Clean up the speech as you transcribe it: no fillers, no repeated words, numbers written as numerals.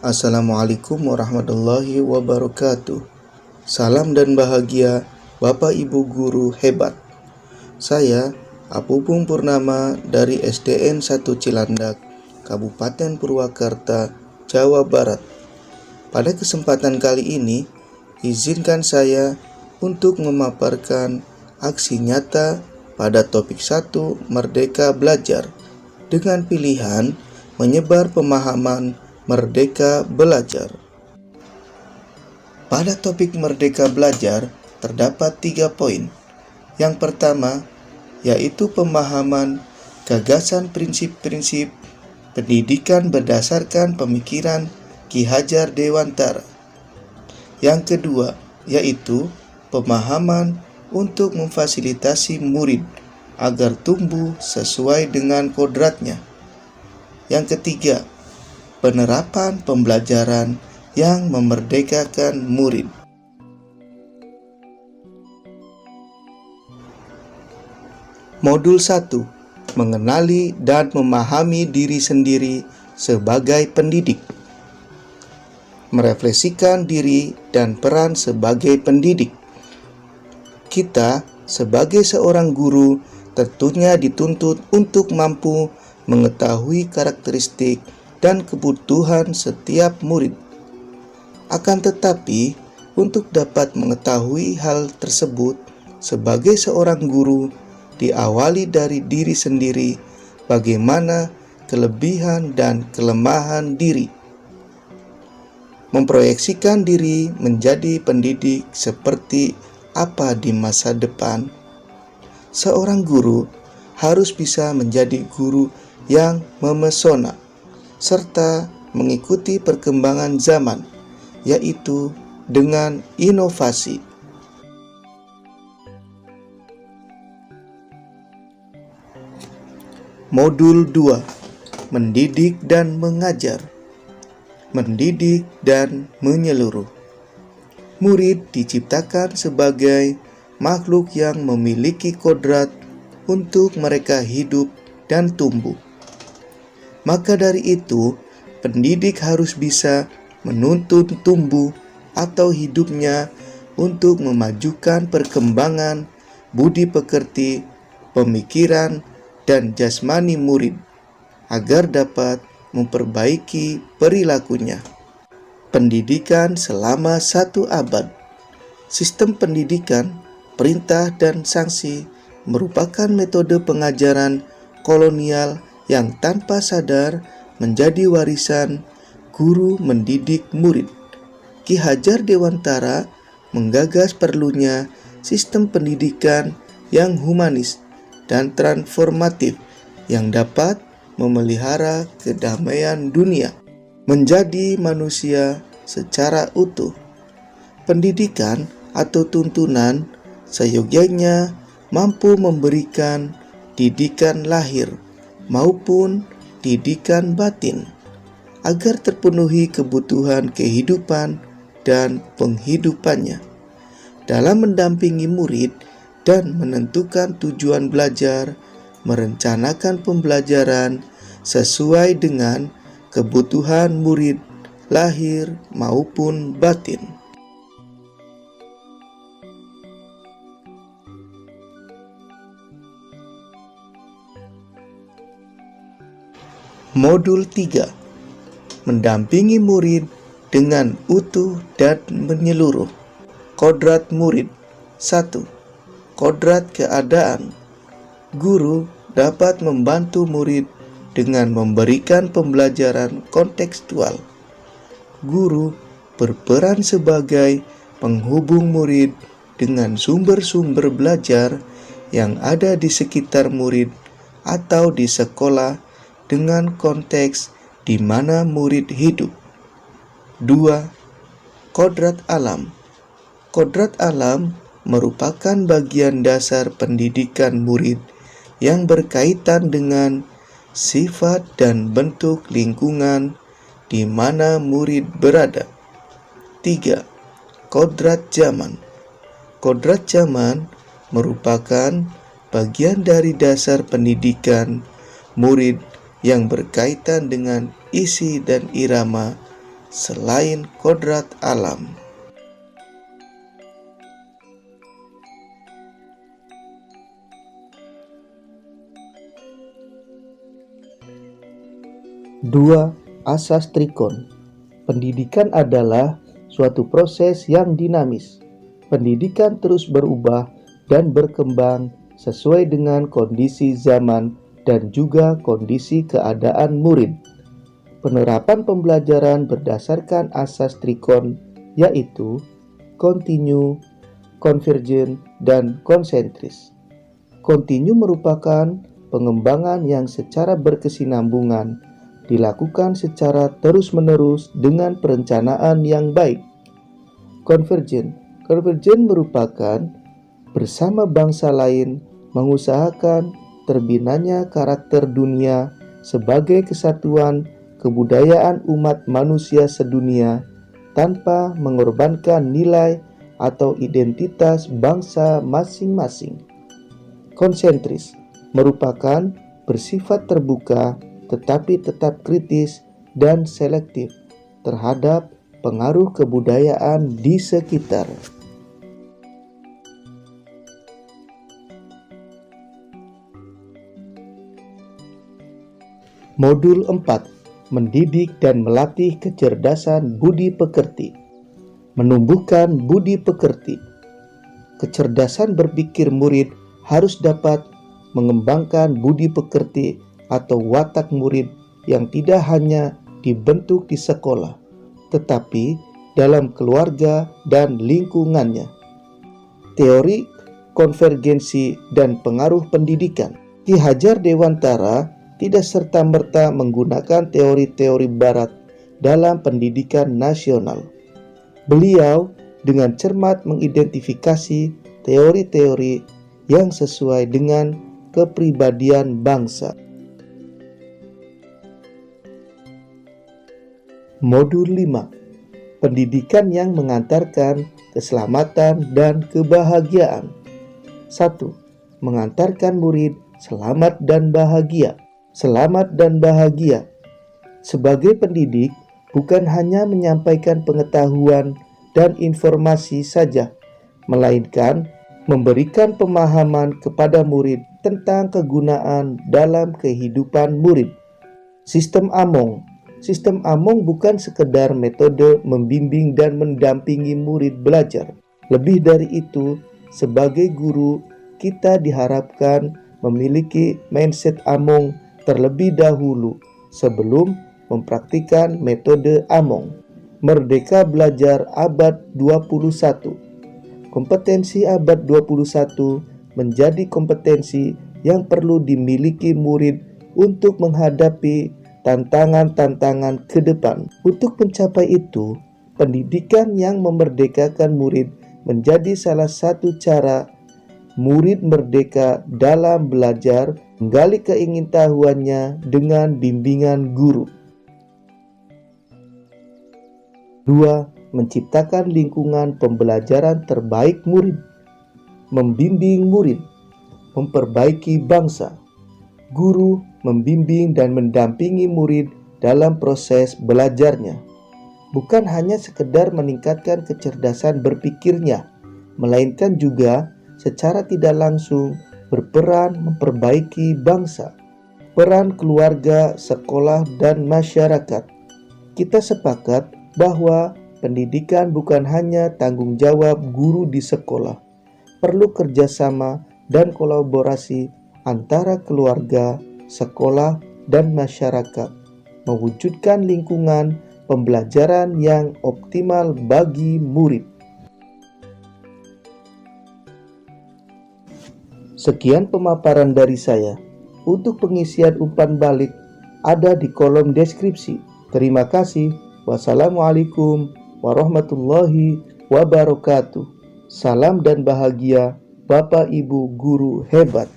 Assalamualaikum warahmatullahi wabarakatuh. Salam dan bahagia Bapak Ibu guru hebat. Saya Apupung Purnama dari SDN 1 Cilandak, Kabupaten Purwakarta, Jawa Barat. Pada kesempatan kali ini, izinkan saya untuk memaparkan aksi nyata pada topik 1 Merdeka Belajar dengan pilihan menyebar pemahaman Merdeka Belajar. Pada topik Merdeka Belajar terdapat 3 poin. Yang pertama, yaitu pemahaman gagasan prinsip-prinsip pendidikan berdasarkan pemikiran Ki Hajar Dewantara. Yang kedua, yaitu pemahaman untuk memfasilitasi murid agar tumbuh sesuai dengan kodratnya. Yang ketiga, penerapan pembelajaran yang memerdekakan murid. Modul 1. Mengenali dan memahami diri sendiri sebagai pendidik. Merefleksikan diri dan peran sebagai pendidik. Kita sebagai seorang guru tentunya dituntut untuk mampu mengetahui karakteristik dan kebutuhan setiap murid. Akan tetapi, untuk dapat mengetahui hal tersebut sebagai seorang guru diawali dari diri sendiri, bagaimana kelebihan dan kelemahan diri. Memproyeksikan diri menjadi pendidik seperti apa di masa depan. Seorang guru harus bisa menjadi guru yang memesona serta mengikuti perkembangan zaman, yaitu dengan inovasi. Modul 2. Mendidik dan mengajar. Mendidik dan menyeluruh. Murid diciptakan sebagai makhluk yang memiliki kodrat untuk mereka hidup dan tumbuh. Maka dari itu, pendidik harus bisa menuntun tumbuh atau hidupnya untuk memajukan perkembangan budi pekerti, pemikiran, dan jasmani murid agar dapat memperbaiki perilakunya. Pendidikan selama 1 abad. Sistem pendidikan, perintah dan sanksi merupakan metode pengajaran kolonial yang tanpa sadar menjadi warisan guru mendidik murid. Ki Hajar Dewantara menggagas perlunya sistem pendidikan yang humanis dan transformatif yang dapat memelihara kedamaian dunia, menjadi manusia secara utuh. Pendidikan atau tuntunan seyogyanya mampu memberikan didikan lahir maupun didikan batin agar terpenuhi kebutuhan kehidupan dan penghidupannya. Dalam mendampingi murid dan menentukan tujuan belajar, merencanakan pembelajaran sesuai dengan kebutuhan murid lahir maupun batin. Modul 3. Mendampingi murid dengan utuh dan menyeluruh. Kodrat murid. 1. Kodrat keadaan. Guru dapat membantu murid dengan memberikan pembelajaran kontekstual. Guru berperan sebagai penghubung murid dengan sumber-sumber belajar yang ada di sekitar murid atau di sekolah dengan konteks di mana murid hidup. 2. Kodrat alam. Kodrat alam merupakan bagian dasar pendidikan murid yang berkaitan dengan sifat dan bentuk lingkungan di mana murid berada. 3. Kodrat zaman. Kodrat zaman merupakan bagian dari dasar pendidikan murid yang berkaitan dengan isi dan irama selain kodrat alam. Dua, asas Trikon. Pendidikan adalah suatu proses yang dinamis. Pendidikan terus berubah dan berkembang sesuai dengan kondisi zaman dan juga kondisi keadaan murid. Penerapan pembelajaran berdasarkan asas Trikon yaitu kontinu, konvergen, dan konsentris. Kontinu merupakan pengembangan yang secara berkesinambungan dilakukan secara terus-menerus dengan perencanaan yang baik. Konvergen merupakan bersama bangsa lain mengusahakan terbinanya karakter dunia sebagai kesatuan kebudayaan umat manusia sedunia tanpa mengorbankan nilai atau identitas bangsa masing-masing. Konsentris merupakan bersifat terbuka tetapi tetap kritis dan selektif terhadap pengaruh kebudayaan di sekitar. Modul 4. Mendidik dan melatih kecerdasan budi pekerti. Menumbuhkan budi pekerti. Kecerdasan berpikir murid harus dapat mengembangkan budi pekerti atau watak murid yang tidak hanya dibentuk di sekolah, tetapi dalam keluarga dan lingkungannya. Teori konvergensi dan pengaruh pendidikan. Ki Hajar Dewantara tidak serta-merta menggunakan teori-teori barat dalam pendidikan nasional. Beliau dengan cermat mengidentifikasi teori-teori yang sesuai dengan kepribadian bangsa. Modul 5. Pendidikan yang mengantarkan keselamatan dan kebahagiaan. 1. Mengantarkan murid selamat dan bahagia. Selamat dan bahagia. Sebagai pendidik, bukan hanya menyampaikan pengetahuan dan informasi saja, melainkan memberikan pemahaman kepada murid tentang kegunaan dalam kehidupan murid. Sistem Among. Sistem Among bukan sekedar metode membimbing dan mendampingi murid belajar. Lebih dari itu, sebagai guru, kita diharapkan memiliki mindset Among terlebih dahulu sebelum mempraktikkan metode Among. Merdeka Belajar Abad 21. Kompetensi abad 21 menjadi kompetensi yang perlu dimiliki murid untuk menghadapi tantangan-tantangan ke depan. Untuk mencapai itu, pendidikan yang memerdekakan murid menjadi salah satu cara murid merdeka dalam belajar, menggali keingintahuannya dengan bimbingan guru. 2. Menciptakan lingkungan pembelajaran terbaik murid. Membimbing murid, memperbaiki bangsa. Guru membimbing dan mendampingi murid dalam proses belajarnya. Bukan hanya sekedar meningkatkan kecerdasan berpikirnya, melainkan juga secara tidak langsung berperan memperbaiki bangsa. Peran keluarga, sekolah, dan masyarakat. Kita sepakat bahwa pendidikan bukan hanya tanggung jawab guru di sekolah. Perlu kerjasama dan kolaborasi antara keluarga, sekolah, dan masyarakat, mewujudkan lingkungan pembelajaran yang optimal bagi murid. Sekian pemaparan dari saya. Untuk pengisian umpan balik ada di kolom deskripsi. Terima kasih. Wassalamualaikum warahmatullahi wabarakatuh. Salam dan bahagia Bapak Ibu guru hebat.